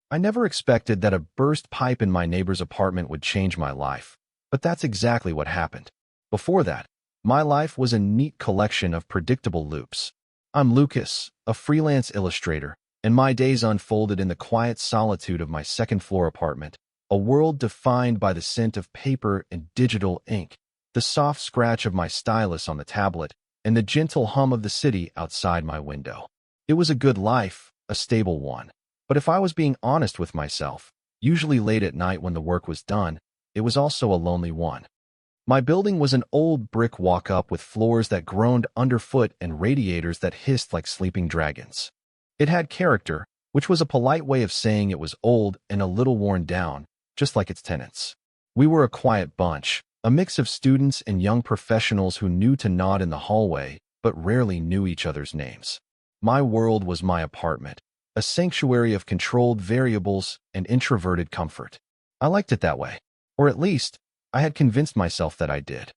I never expected that a burst pipe in my neighbor's apartment would change my life, but that's exactly what happened. Before that, my life was a neat collection of predictable loops. I'm Lucas, a freelance illustrator, and my days unfolded in the quiet solitude of my second-floor apartment, a world defined by the scent of paper and digital ink, the soft scratch of my stylus on the tablet, and the gentle hum of the city outside my window. It was a good life, a stable one. But if I was being honest with myself, usually late at night when the work was done, it was also a lonely one. My building was an old brick walk-up with floors that groaned underfoot and radiators that hissed like sleeping dragons. It had character, which was a polite way of saying it was old and a little worn down, just like its tenants. We were a quiet bunch, a mix of students and young professionals who knew to nod in the hallway, but rarely knew each other's names. My world was my apartment, a sanctuary of controlled variables and introverted comfort. I liked it that way, or at least, I had convinced myself that I did.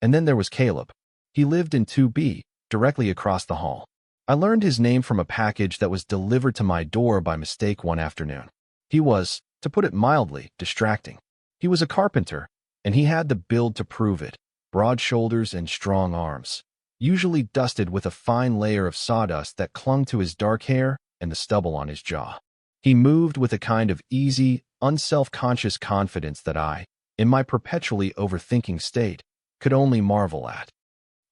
And then there was Caleb. He lived in 2B, directly across the hall. I learned his name from a package that was delivered to my door by mistake one afternoon. He was, to put it mildly, distracting. He was a carpenter, and he had the build to prove it, broad shoulders and strong arms, usually dusted with a fine layer of sawdust that clung to his dark hair and the stubble on his jaw. He moved with a kind of easy, unself-conscious confidence that I, in my perpetually overthinking state, could only marvel at.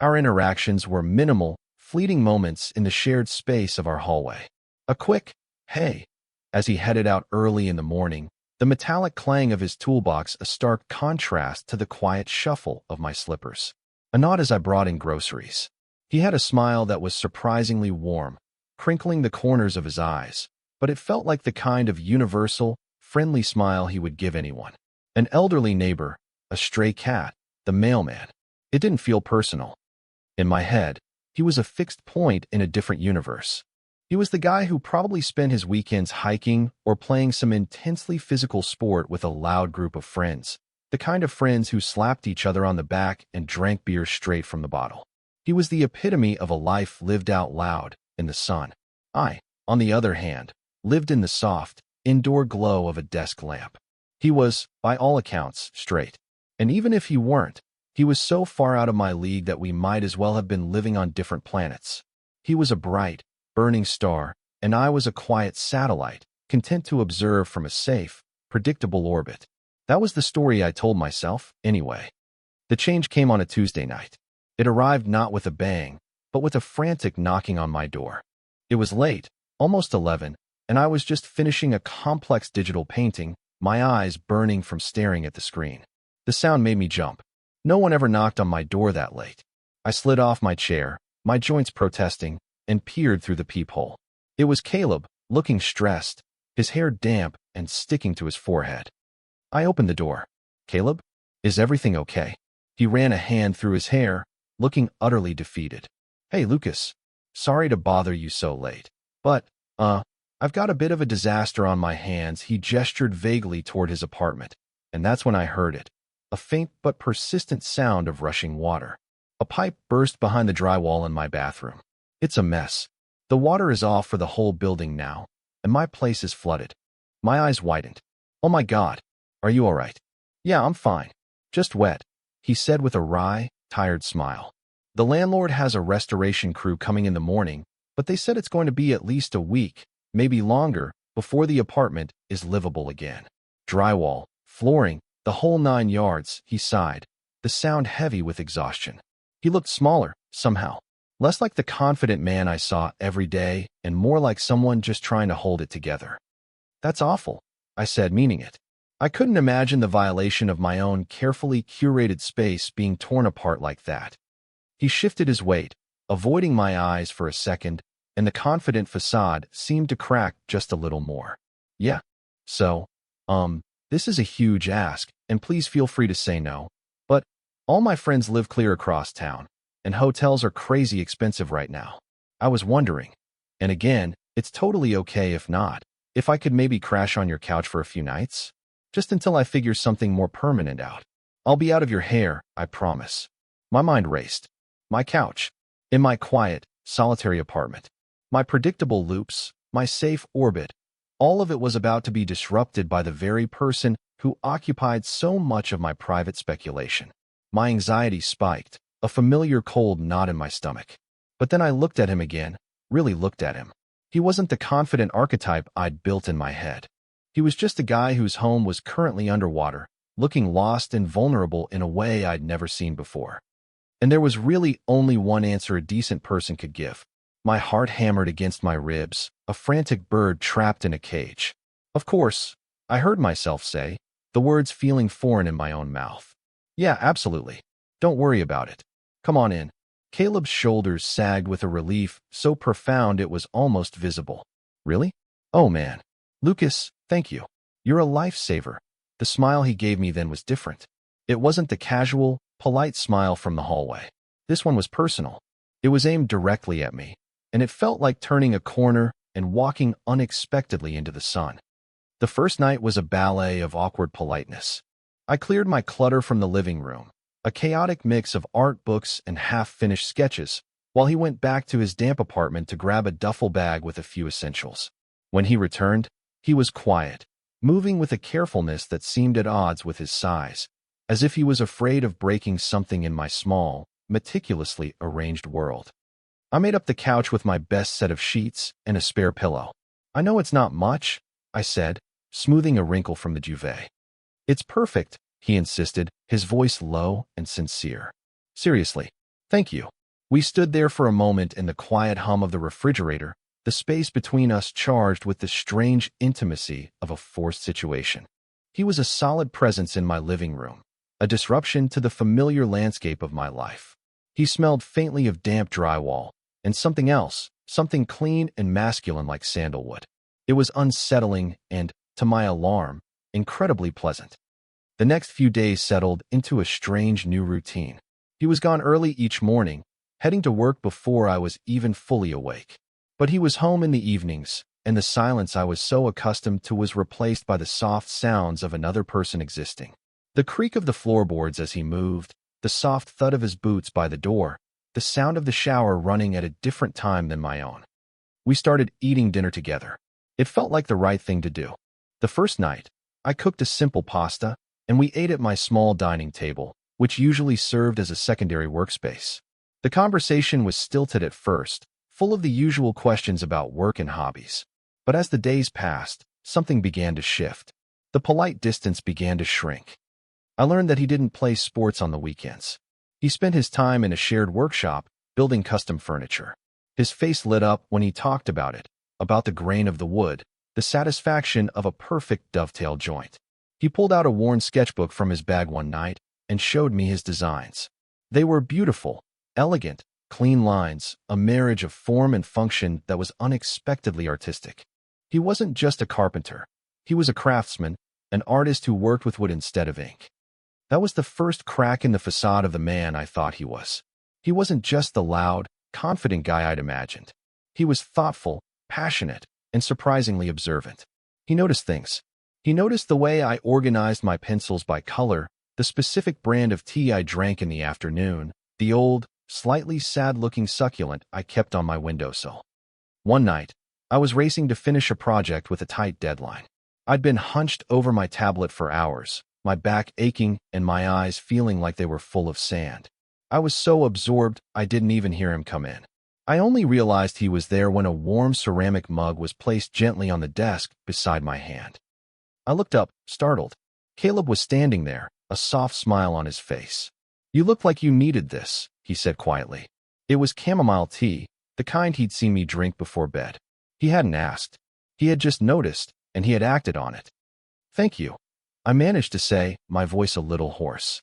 Our interactions were minimal, fleeting moments in the shared space of our hallway. A quick, "Hey," as he headed out early in the morning, the metallic clang of his toolbox a stark contrast to the quiet shuffle of my slippers. A nod as I brought in groceries. He had a smile that was surprisingly warm, crinkling the corners of his eyes, but it felt like the kind of universal, friendly smile he would give anyone. An elderly neighbor, a stray cat, the mailman. It didn't feel personal. In my head, he was a fixed point in a different universe. He was the guy who probably spent his weekends hiking or playing some intensely physical sport with a loud group of friends, the kind of friends who slapped each other on the back and drank beer straight from the bottle. He was the epitome of a life lived out loud in the sun. I, on the other hand, lived in the soft, indoor glow of a desk lamp. He was, by all accounts, straight. And even if he weren't, he was so far out of my league that we might as well have been living on different planets. He was a bright, burning star, and I was a quiet satellite, content to observe from a safe, predictable orbit. That was the story I told myself, anyway. The change came on a Tuesday night. It arrived not with a bang, but with a frantic knocking on my door. It was late, almost 11, and I was just finishing a complex digital painting, my eyes burning from staring at the screen. The sound made me jump. No one ever knocked on my door that late. I slid off my chair, my joints protesting, and peered through the peephole. It was Caleb, looking stressed, his hair damp and sticking to his forehead. I opened the door. "Caleb, is everything okay?" He ran a hand through his hair, looking utterly defeated. "Hey, Lucas. Sorry to bother you so late. But, I've got a bit of a disaster on my hands." He gestured vaguely toward his apartment, and that's when I heard it. A faint but persistent sound of rushing water. A pipe burst behind the drywall in my bathroom. It's a mess. The water is off for the whole building now, and my place is flooded. My eyes widened. "Oh my God. Are you all right?" "Yeah, I'm fine. Just wet," he said with a wry, tired smile. "The landlord has a restoration crew coming in the morning, but they said it's going to be at least a week, maybe longer, before the apartment is livable again. Drywall, flooring, the whole 9 yards," he sighed, the sound heavy with exhaustion. He looked smaller, somehow. Less like the confident man I saw every day, and more like someone just trying to hold it together. "That's awful," I said, meaning it. I couldn't imagine the violation of my own carefully curated space being torn apart like that. He shifted his weight, avoiding my eyes for a second, and the confident facade seemed to crack just a little more. "Yeah. So, this is a huge ask, and please feel free to say no, but all my friends live clear across town, and hotels are crazy expensive right now. I was wondering, and again, it's totally okay if not, if I could maybe crash on your couch for a few nights? Just until I figure something more permanent out. I'll be out of your hair, I promise." My mind raced. My couch. In my quiet, solitary apartment. My predictable loops. My safe orbit. All of it was about to be disrupted by the very person who occupied so much of my private speculation. My anxiety spiked, a familiar cold knot in my stomach. But then I looked at him again, really looked at him. He wasn't the confident archetype I'd built in my head. He was just a guy whose home was currently underwater, looking lost and vulnerable in a way I'd never seen before. And there was really only one answer a decent person could give. My heart hammered against my ribs, a frantic bird trapped in a cage. Of course, I heard myself say, the words feeling foreign in my own mouth. Yeah, absolutely. Don't worry about it. Come on in. Caleb's shoulders sagged with a relief so profound it was almost visible. Really? Oh man. Lucas, thank you. You're a lifesaver. The smile he gave me then was different. It wasn't the casual, polite smile from the hallway. This one was personal. It was aimed directly at me, and it felt like turning a corner and walking unexpectedly into the sun. The first night was a ballet of awkward politeness. I cleared my clutter from the living room, a chaotic mix of art books and half-finished sketches, while he went back to his damp apartment to grab a duffel bag with a few essentials. When he returned, he was quiet, moving with a carefulness that seemed at odds with his size, as if he was afraid of breaking something in my small, meticulously arranged world. I made up the couch with my best set of sheets and a spare pillow. I know it's not much, I said, smoothing a wrinkle from the duvet. It's perfect, he insisted, his voice low and sincere. Seriously, thank you. We stood there for a moment in the quiet hum of the refrigerator, the space between us charged with the strange intimacy of a forced situation. He was a solid presence in my living room, a disruption to the familiar landscape of my life. He smelled faintly of damp drywall, and something else, something clean and masculine like sandalwood. It was unsettling and, to my alarm, incredibly pleasant. The next few days settled into a strange new routine. He was gone early each morning, heading to work before I was even fully awake. But he was home in the evenings, and the silence I was so accustomed to was replaced by the soft sounds of another person existing. The creak of the floorboards as he moved, the soft thud of his boots by the door, the sound of the shower running at a different time than my own. We started eating dinner together. It felt like the right thing to do. The first night, I cooked a simple pasta, and we ate at my small dining table, which usually served as a secondary workspace. The conversation was stilted at first, full of the usual questions about work and hobbies. But as the days passed, something began to shift. The polite distance began to shrink. I learned that he didn't play sports on the weekends. He spent his time in a shared workshop, building custom furniture. His face lit up when he talked about it, about the grain of the wood, the satisfaction of a perfect dovetail joint. He pulled out a worn sketchbook from his bag one night and showed me his designs. They were beautiful, elegant, clean lines, a marriage of form and function that was unexpectedly artistic. He wasn't just a carpenter. He was a craftsman, an artist who worked with wood instead of ink. That was the first crack in the facade of the man I thought he was. He wasn't just the loud, confident guy I'd imagined. He was thoughtful, passionate, and surprisingly observant. He noticed things. He noticed the way I organized my pencils by color, the specific brand of tea I drank in the afternoon, the old, slightly sad-looking succulent I kept on my windowsill. One night, I was racing to finish a project with a tight deadline. I'd been hunched over my tablet for hours, my back aching and my eyes feeling like they were full of sand. I was so absorbed I didn't even hear him come in. I only realized he was there when a warm ceramic mug was placed gently on the desk beside my hand. I looked up, startled. Caleb was standing there, a soft smile on his face. "You look like you needed this," he said quietly. It was chamomile tea, the kind he'd seen me drink before bed. He hadn't asked. He had just noticed, and he had acted on it. "Thank you," I managed to say, my voice a little hoarse.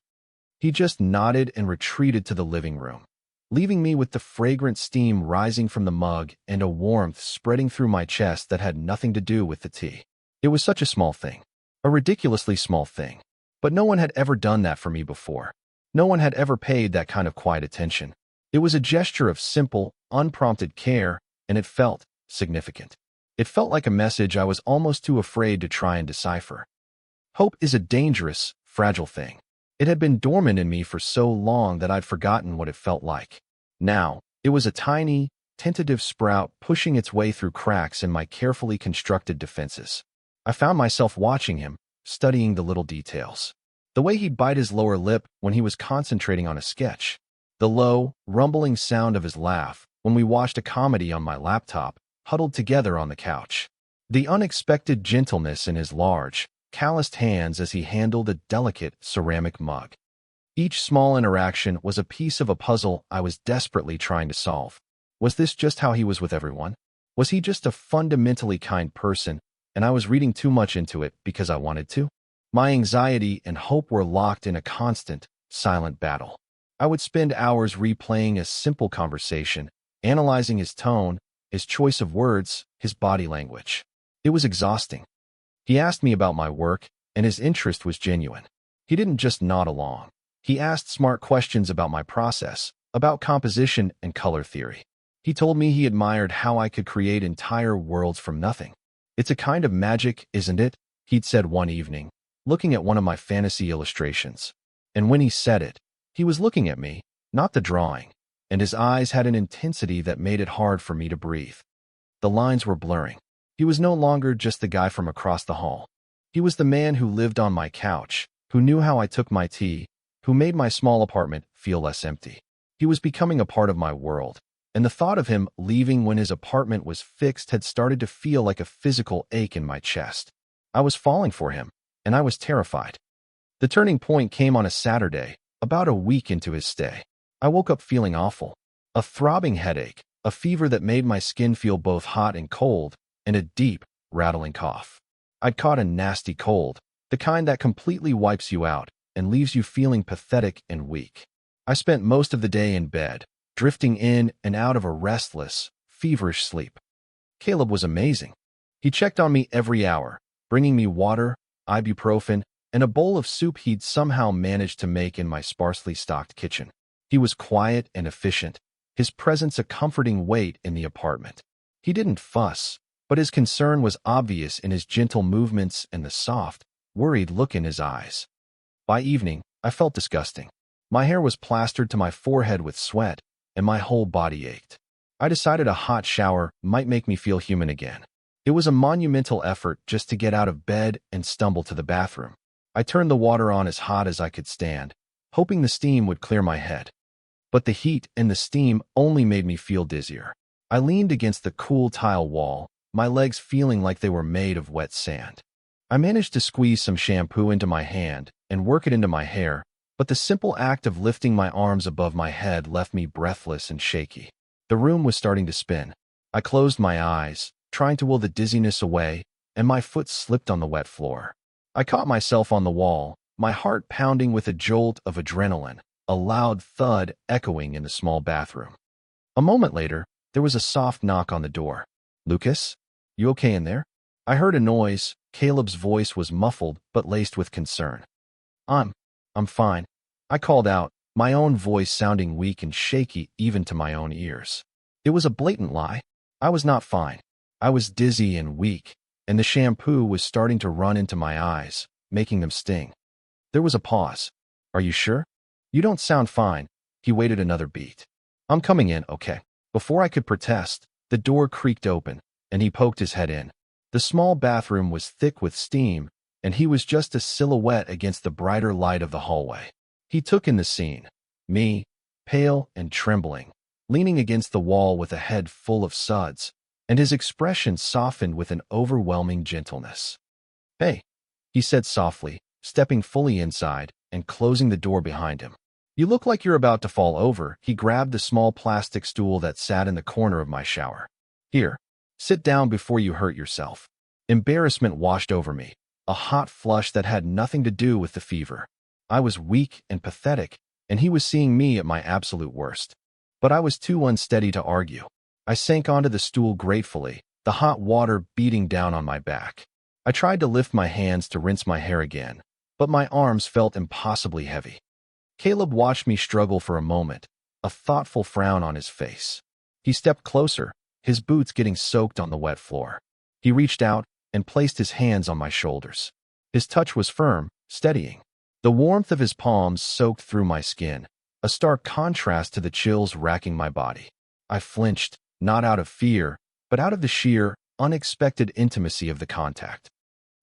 He just nodded and retreated to the living room, leaving me with the fragrant steam rising from the mug and a warmth spreading through my chest that had nothing to do with the tea. It was such a small thing, a ridiculously small thing, but no one had ever done that for me before. No one had ever paid that kind of quiet attention. It was a gesture of simple, unprompted care, and it felt significant. It felt like a message I was almost too afraid to try and decipher. Hope is a dangerous, fragile thing. It had been dormant in me for so long that I'd forgotten what it felt like. Now, it was a tiny, tentative sprout pushing its way through cracks in my carefully constructed defenses. I found myself watching him, studying the little details. The way he'd bite his lower lip when he was concentrating on a sketch. The low, rumbling sound of his laugh when we watched a comedy on my laptop, huddled together on the couch. The unexpected gentleness in his large, calloused hands as he handled a delicate ceramic mug. Each small interaction was a piece of a puzzle I was desperately trying to solve. Was this just how he was with everyone? Was he just a fundamentally kind person, and I was reading too much into it because I wanted to? My anxiety and hope were locked in a constant, silent battle. I would spend hours replaying a simple conversation, analyzing his tone, his choice of words, his body language. It was exhausting. He asked me about my work, and his interest was genuine. He didn't just nod along. He asked smart questions about my process, about composition and color theory. He told me he admired how I could create entire worlds from nothing. "It's a kind of magic, isn't it?" he'd said one evening, looking at one of my fantasy illustrations. And when he said it, he was looking at me, not the drawing, and his eyes had an intensity that made it hard for me to breathe. The lines were blurring. He was no longer just the guy from across the hall. He was the man who lived on my couch, who knew how I took my tea, who made my small apartment feel less empty. He was becoming a part of my world, and the thought of him leaving when his apartment was fixed had started to feel like a physical ache in my chest. I was falling for him, and I was terrified. The turning point came on a Saturday, about a week into his stay. I woke up feeling awful. A throbbing headache, a fever that made my skin feel both hot and cold, and a deep, rattling cough. I'd caught a nasty cold, the kind that completely wipes you out and leaves you feeling pathetic and weak. I spent most of the day in bed, drifting in and out of a restless, feverish sleep. Caleb was amazing. He checked on me every hour, bringing me water, ibuprofen, and a bowl of soup he'd somehow managed to make in my sparsely stocked kitchen. He was quiet and efficient, his presence a comforting weight in the apartment. He didn't fuss, but his concern was obvious in his gentle movements and the soft, worried look in his eyes. By evening, I felt disgusting. My hair was plastered to my forehead with sweat, and my whole body ached. I decided a hot shower might make me feel human again. It was a monumental effort just to get out of bed and stumble to the bathroom. I turned the water on as hot as I could stand, hoping the steam would clear my head. But the heat and the steam only made me feel dizzier. I leaned against the cool tile wall, my legs feeling like they were made of wet sand. I managed to squeeze some shampoo into my hand and work it into my hair, but the simple act of lifting my arms above my head left me breathless and shaky. The room was starting to spin. I closed my eyes, trying to will the dizziness away, and my foot slipped on the wet floor. I caught myself on the wall, my heart pounding with a jolt of adrenaline, a loud thud echoing in the small bathroom. A moment later, there was a soft knock on the door. "Lucas? You okay in there?" I heard a noise. Caleb's voice was muffled but laced with concern. I'm fine," I called out, my own voice sounding weak and shaky even to my own ears. It was a blatant lie. I was not fine. I was dizzy and weak, and the shampoo was starting to run into my eyes, making them sting. There was a pause. "Are you sure? You don't sound fine." He waited another beat. "I'm coming in, okay." Before I could protest, the door creaked open, and he poked his head in. The small bathroom was thick with steam, and he was just a silhouette against the brighter light of the hallway. He took in the scene, me, pale and trembling, leaning against the wall with a head full of suds, and his expression softened with an overwhelming gentleness. "Hey," he said softly, stepping fully inside and closing the door behind him. "You look like you're about to fall over." He grabbed the small plastic stool that sat in the corner of my shower. "Here, sit down before you hurt yourself." Embarrassment washed over me, a hot flush that had nothing to do with the fever. I was weak and pathetic, and he was seeing me at my absolute worst. But I was too unsteady to argue. I sank onto the stool gratefully, the hot water beating down on my back. I tried to lift my hands to rinse my hair again, but my arms felt impossibly heavy. Caleb watched me struggle for a moment, a thoughtful frown on his face. He stepped closer, his boots getting soaked on the wet floor. He reached out and placed his hands on my shoulders. His touch was firm, steadying. The warmth of his palms soaked through my skin, a stark contrast to the chills racking my body. I flinched, not out of fear, but out of the sheer, unexpected intimacy of the contact.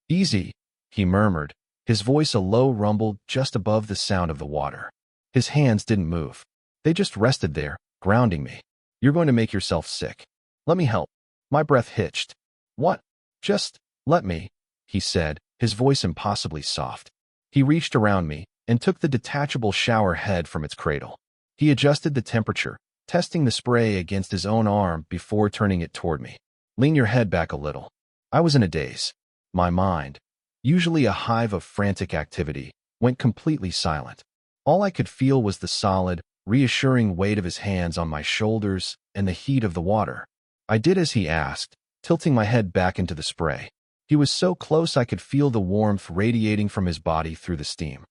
"Easy," he murmured, his voice a low rumble just above the sound of the water. His hands didn't move. They just rested there, grounding me. "You're going to make yourself sick. Let me help." My breath hitched. "What?" "Just let me," he said, his voice impossibly soft. He reached around me and took the detachable shower head from its cradle. He adjusted the temperature, testing the spray against his own arm before turning it toward me. "Lean your head back a little." I was in a daze. My mind, usually a hive of frantic activity, went completely silent. All I could feel was the solid, reassuring weight of his hands on my shoulders and the heat of the water. I did as he asked, tilting my head back into the spray. He was so close I could feel the warmth radiating from his body through the steam.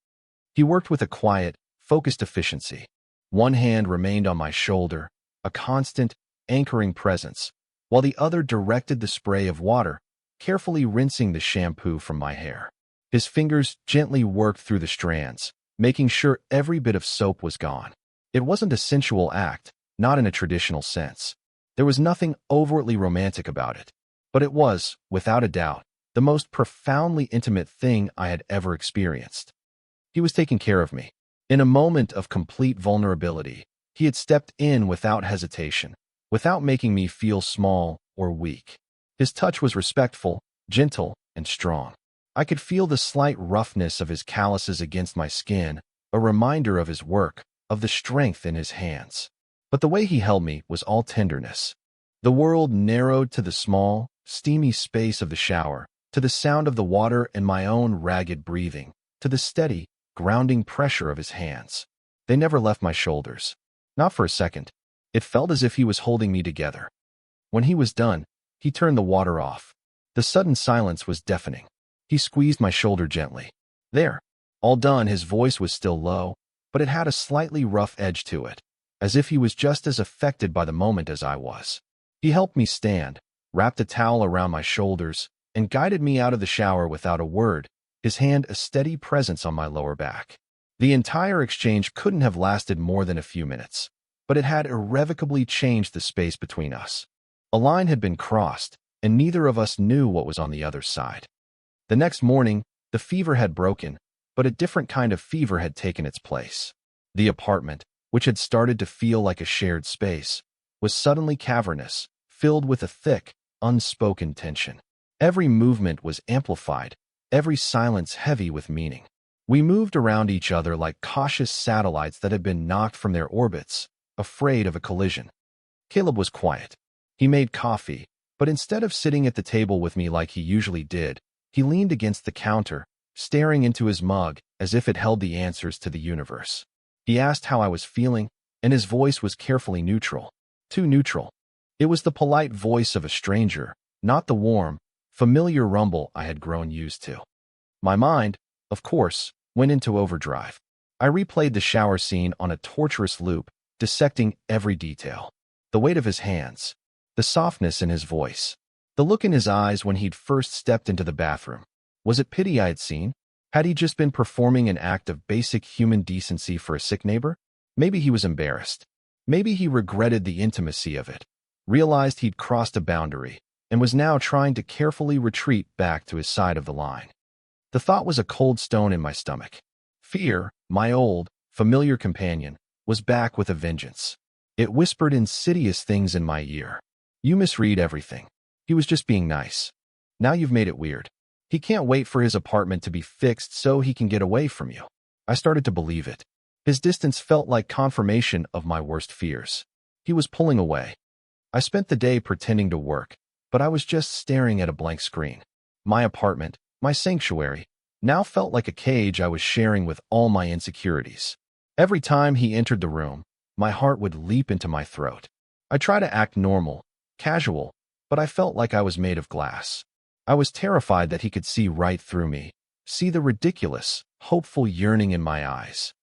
He worked with a quiet, focused efficiency. One hand remained on my shoulder, a constant, anchoring presence, while the other directed the spray of water, carefully rinsing the shampoo from my hair. His fingers gently worked through the strands, making sure every bit of soap was gone. It wasn't a sensual act, not in a traditional sense. There was nothing overtly romantic about it, but it was, without a doubt, the most profoundly intimate thing I had ever experienced. He was taking care of me. In a moment of complete vulnerability, he had stepped in without hesitation, without making me feel small or weak. His touch was respectful, gentle, and strong. I could feel the slight roughness of his calluses against my skin, a reminder of his work, of the strength in his hands. But the way he held me was all tenderness. The world narrowed to the small, steamy space of the shower, to the sound of the water and my own ragged breathing, to the steady, grounding pressure of his hands. They never left my shoulders. Not for a second. It felt as if he was holding me together. When he was done, he turned the water off. The sudden silence was deafening. He squeezed my shoulder gently. "There." All done, his voice was still low, but it had a slightly rough edge to it, as if he was just as affected by the moment as I was. He helped me stand, wrapped a towel around my shoulders, and guided me out of the shower without a word, his hand a steady presence on my lower back. The entire exchange couldn't have lasted more than a few minutes, but it had irrevocably changed the space between us. A line had been crossed, and neither of us knew what was on the other side. The next morning, the fever had broken, but a different kind of fever had taken its place. The apartment, which had started to feel like a shared space, was suddenly cavernous, filled with a thick, unspoken tension. Every movement was amplified, every silence heavy with meaning. We moved around each other like cautious satellites that had been knocked from their orbits, afraid of a collision. Caleb was quiet. He made coffee, but instead of sitting at the table with me like he usually did, he leaned against the counter, staring into his mug as if it held the answers to the universe. He asked how I was feeling, and his voice was carefully neutral. Too neutral. It was the polite voice of a stranger, not the warm, familiar rumble I had grown used to. My mind, of course, went into overdrive. I replayed the shower scene on a torturous loop, dissecting every detail. The weight of his hands, the softness in his voice, the look in his eyes when he'd first stepped into the bathroom. Was it pity I had seen? Had he just been performing an act of basic human decency for a sick neighbor? Maybe he was embarrassed. Maybe he regretted the intimacy of it, realized he'd crossed a boundary, and was now trying to carefully retreat back to his side of the line. The thought was a cold stone in my stomach. Fear, my old, familiar companion, was back with a vengeance. It whispered insidious things in my ear. "You misread everything. He was just being nice. Now you've made it weird. He can't wait for his apartment to be fixed so he can get away from you." I started to believe it. His distance felt like confirmation of my worst fears. He was pulling away. I spent the day pretending to work, but I was just staring at a blank screen. My apartment, my sanctuary, now felt like a cage I was sharing with all my insecurities. Every time he entered the room, my heart would leap into my throat. I tried to act normal, casual, but I felt like I was made of glass. I was terrified that he could see right through me, see the ridiculous, hopeful yearning in my eyes.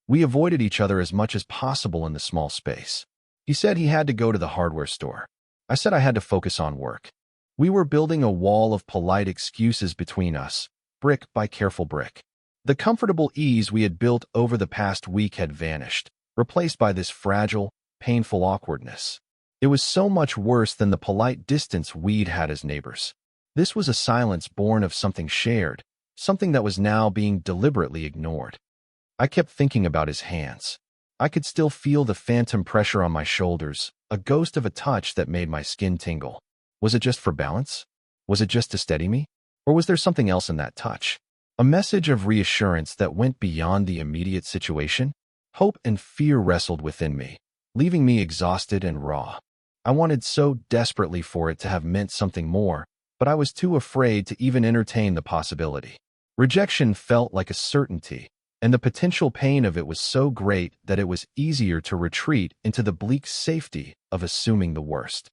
We avoided each other as much as possible in the small space. He said he had to go to the hardware store. I said I had to focus on work. We were building a wall of polite excuses between us, brick by careful brick. The comfortable ease we had built over the past week had vanished, replaced by this fragile, painful awkwardness. It was so much worse than the polite distance we'd had as neighbors. This was a silence born of something shared, something that was now being deliberately ignored. I kept thinking about his hands. I could still feel the phantom pressure on my shoulders, a ghost of a touch that made my skin tingle. Was it just for balance? Was it just to steady me? Or was there something else in that touch? A message of reassurance that went beyond the immediate situation? Hope and fear wrestled within me, leaving me exhausted and raw. I wanted so desperately for it to have meant something more, but I was too afraid to even entertain the possibility. Rejection felt like a certainty, and the potential pain of it was so great that it was easier to retreat into the bleak safety of assuming the worst.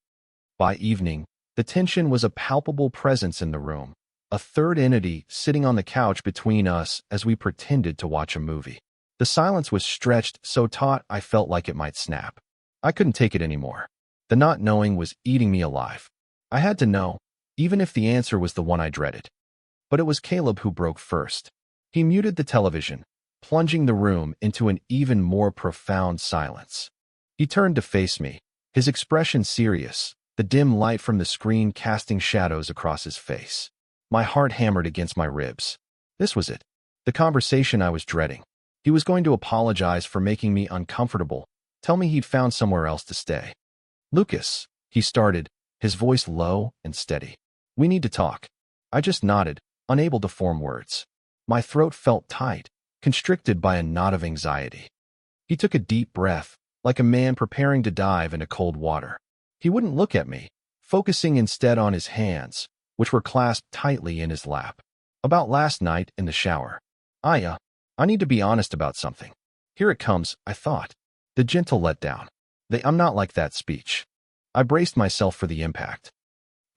By evening, the tension was a palpable presence in the room, a third entity sitting on the couch between us as we pretended to watch a movie. The silence was stretched so taut I felt like it might snap. I couldn't take it anymore. The not knowing was eating me alive. I had to know, even if the answer was the one I dreaded. But it was Caleb who broke first. He muted the television, plunging the room into an even more profound silence. He turned to face me, his expression serious, the dim light from the screen casting shadows across his face. My heart hammered against my ribs. This was it, the conversation I was dreading. He was going to apologize for making me uncomfortable, tell me he'd found somewhere else to stay. "Lucas," he started, his voice low and steady. "We need to talk." I just nodded, unable to form words. My throat felt tight, constricted by a knot of anxiety. He took a deep breath, like a man preparing to dive into cold water. He wouldn't look at me, focusing instead on his hands, which were clasped tightly in his lap. "About last night in the shower. I need to be honest about something." Here it comes, I thought. The gentle letdown. I'm not like that speech. I braced myself for the impact.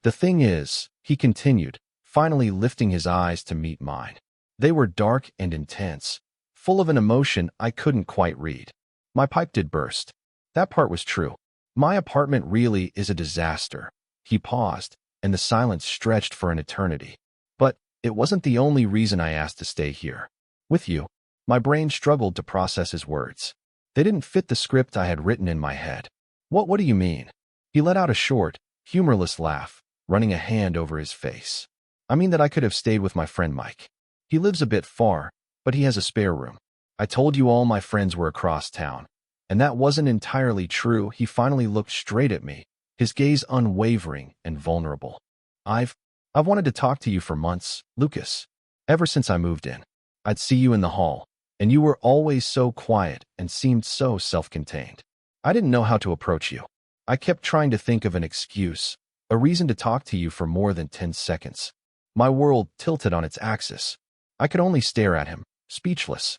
"The thing is," he continued, finally lifting his eyes to meet mine. They were dark and intense, full of an emotion I couldn't quite read. "My pipe did burst." That part was true. "My apartment really is a disaster." He paused, and the silence stretched for an eternity. "But it wasn't the only reason I asked to stay here. With you." My brain struggled to process his words. They didn't fit the script I had written in my head. What do you mean?" He let out a short, humorless laugh, running a hand over his face. "I mean that I could have stayed with my friend Mike. He lives a bit far, but he has a spare room. I told you all my friends were across town. And that wasn't entirely true." He finally looked straight at me, his gaze unwavering and vulnerable. I've wanted to talk to you for months, Lucas. Ever since I moved in. I'd see you in the hall, and you were always so quiet and seemed so self-contained. I didn't know how to approach you. I kept trying to think of an excuse, a reason to talk to you for more than 10 seconds. My world tilted on its axis. I could only stare at him, speechless.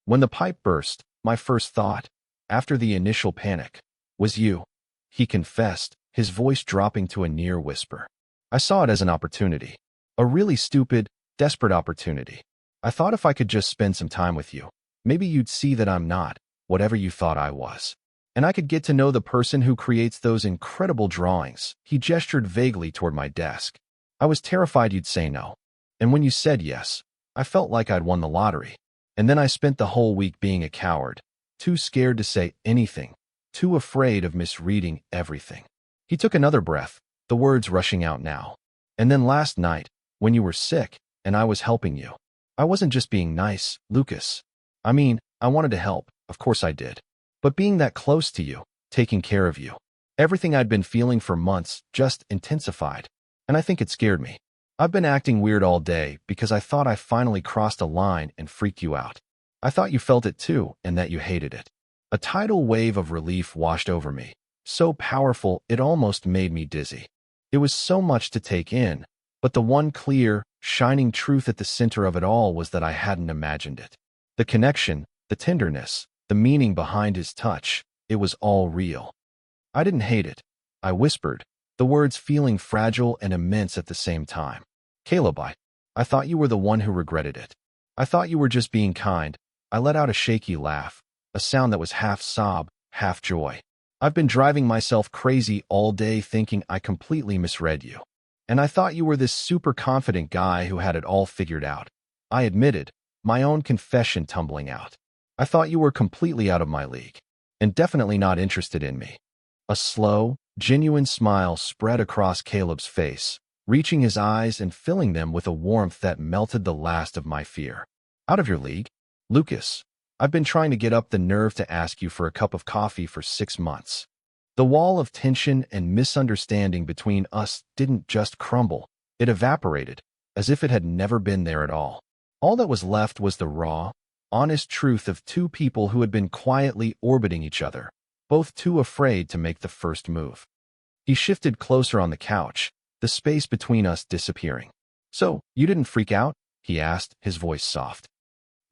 When the pipe burst, my first thought, after the initial panic, was you. He confessed, his voice dropping to a near whisper. I saw it as an opportunity. A really stupid, desperate opportunity. I thought if I could just spend some time with you, maybe you'd see that I'm not whatever you thought I was. And I could get to know the person who creates those incredible drawings. He gestured vaguely toward my desk. I was terrified you'd say no. And when you said yes, I felt like I'd won the lottery. And then I spent the whole week being a coward, too scared to say anything, too afraid of misreading everything. He took another breath, the words rushing out now. And then last night, when you were sick, and I was helping you. I wasn't just being nice, Lucas. I mean, I wanted to help, of course I did. But being that close to you, taking care of you, everything I'd been feeling for months just intensified. And I think it scared me. I've been acting weird all day because I thought I finally crossed a line and freaked you out. I thought you felt it too and that you hated it. A tidal wave of relief washed over me, so powerful it almost made me dizzy. It was so much to take in, but the one clear, shining truth at the center of it all was that I hadn't imagined it. The connection, the tenderness, the meaning behind his touch, it was all real. I didn't hate it. I whispered, the words feeling fragile and immense at the same time. "Caleb, I thought you were the one who regretted it. I thought you were just being kind." I let out a shaky laugh, a sound that was half sob, half joy. "I've been driving myself crazy all day thinking I completely misread you. And I thought you were this super confident guy who had it all figured out." I admitted, my own confession tumbling out. "I thought you were completely out of my league, and definitely not interested in me." A slow, Genuine smile spread across Caleb's face, reaching his eyes and filling them with a warmth that melted the last of my fear. Out of your league? Lucas, I've been trying to get up the nerve to ask you for a cup of coffee for 6 months. The wall of tension and misunderstanding between us didn't just crumble, it evaporated, as if it had never been there at all. All that was left was the raw, honest truth of two people who had been quietly orbiting each other, both too afraid to make the first move. He shifted closer on the couch, the space between us disappearing. "So, you didn't freak out?" he asked, his voice soft.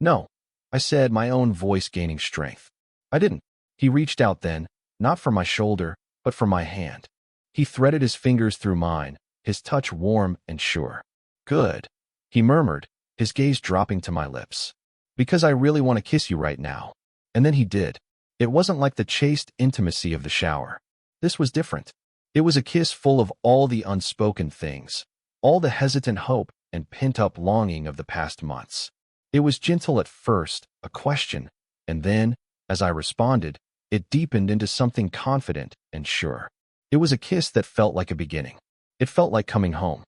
"No," I said, my own voice gaining strength. "I didn't." He reached out then, not for my shoulder, but for my hand. He threaded his fingers through mine, his touch warm and sure. "Good," he murmured, his gaze dropping to my lips. "Because I really want to kiss you right now." And then he did. It wasn't like the chaste intimacy of the shower. This was different. It was a kiss full of all the unspoken things, all the hesitant hope and pent-up longing of the past months. It was gentle at first, a question, and then, as I responded, it deepened into something confident and sure. It was a kiss that felt like a beginning. It felt like coming home.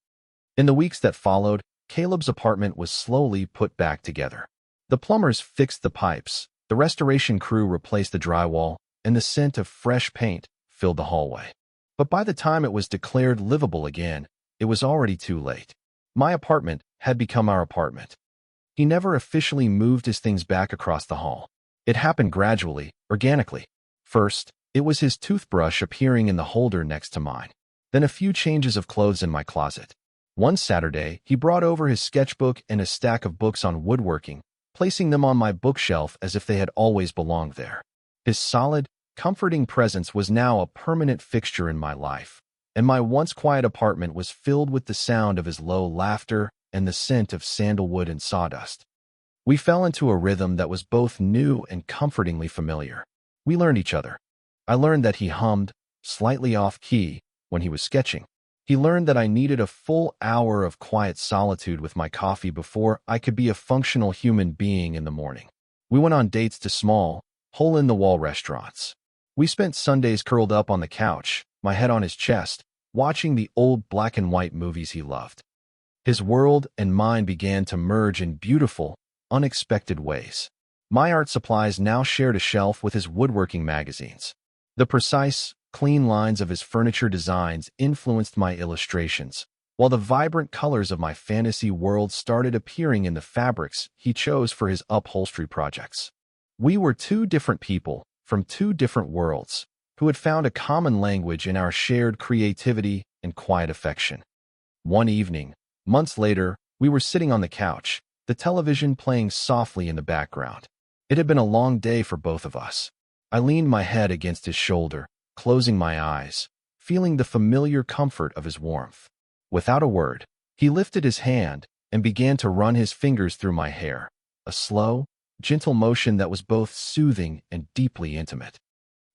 In the weeks that followed, Caleb's apartment was slowly put back together. The plumbers fixed the pipes, the restoration crew replaced the drywall, and the scent of fresh paint filled the hallway. But by the time it was declared livable again, it was already too late. My apartment had become our apartment. He never officially moved his things back across the hall. It happened gradually, organically. First, it was his toothbrush appearing in the holder next to mine. Then a few changes of clothes in my closet. One Saturday, he brought over his sketchbook and a stack of books on woodworking, placing them on my bookshelf as if they had always belonged there. His solid, comforting presence was now a permanent fixture in my life, and my once quiet apartment was filled with the sound of his low laughter and the scent of sandalwood and sawdust. We fell into a rhythm that was both new and comfortingly familiar. We learned each other. I learned that he hummed, slightly off-key, when he was sketching. He learned that I needed a full hour of quiet solitude with my coffee before I could be a functional human being in the morning. We went on dates to small, hole-in-the-wall restaurants. We spent Sundays curled up on the couch, my head on his chest, watching the old black-and-white movies he loved. His world and mine began to merge in beautiful, unexpected ways. My art supplies now shared a shelf with his woodworking magazines. The precise, clean lines of his furniture designs influenced my illustrations, while the vibrant colors of my fantasy world started appearing in the fabrics he chose for his upholstery projects. We were two different people, from two different worlds, who had found a common language in our shared creativity and quiet affection. One evening, months later, we were sitting on the couch, the television playing softly in the background. It had been a long day for both of us. I leaned my head against his shoulder, closing my eyes, feeling the familiar comfort of his warmth. Without a word, he lifted his hand and began to run his fingers through my hair, a slow, gentle motion that was both soothing and deeply intimate.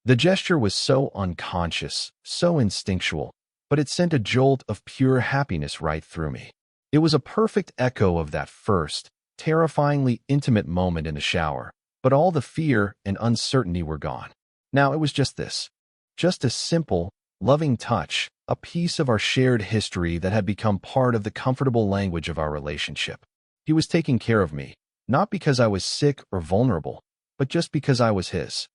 The gesture was so unconscious, so instinctual, but it sent a jolt of pure happiness right through me. It was a perfect echo of that first, terrifyingly intimate moment in the shower, but all the fear and uncertainty were gone. Now it was just this. Just a simple, loving touch, a piece of our shared history that had become part of the comfortable language of our relationship. He was taking care of me, not because I was sick or vulnerable, but just because I was his.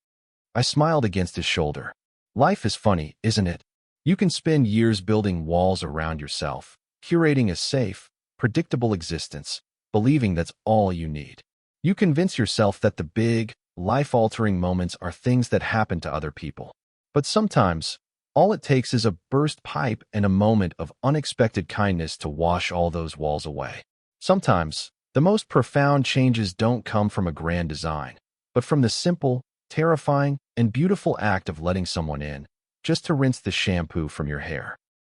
I smiled against his shoulder. Life is funny, isn't it? You can spend years building walls around yourself, curating a safe, predictable existence, believing that's all you need. You convince yourself that the big, life-altering moments are things that happen to other people. But sometimes, all it takes is a burst pipe and a moment of unexpected kindness to wash all those walls away. Sometimes, the most profound changes don't come from a grand design, but from the simple, terrifying, and beautiful act of letting someone in, just to rinse the shampoo from your hair.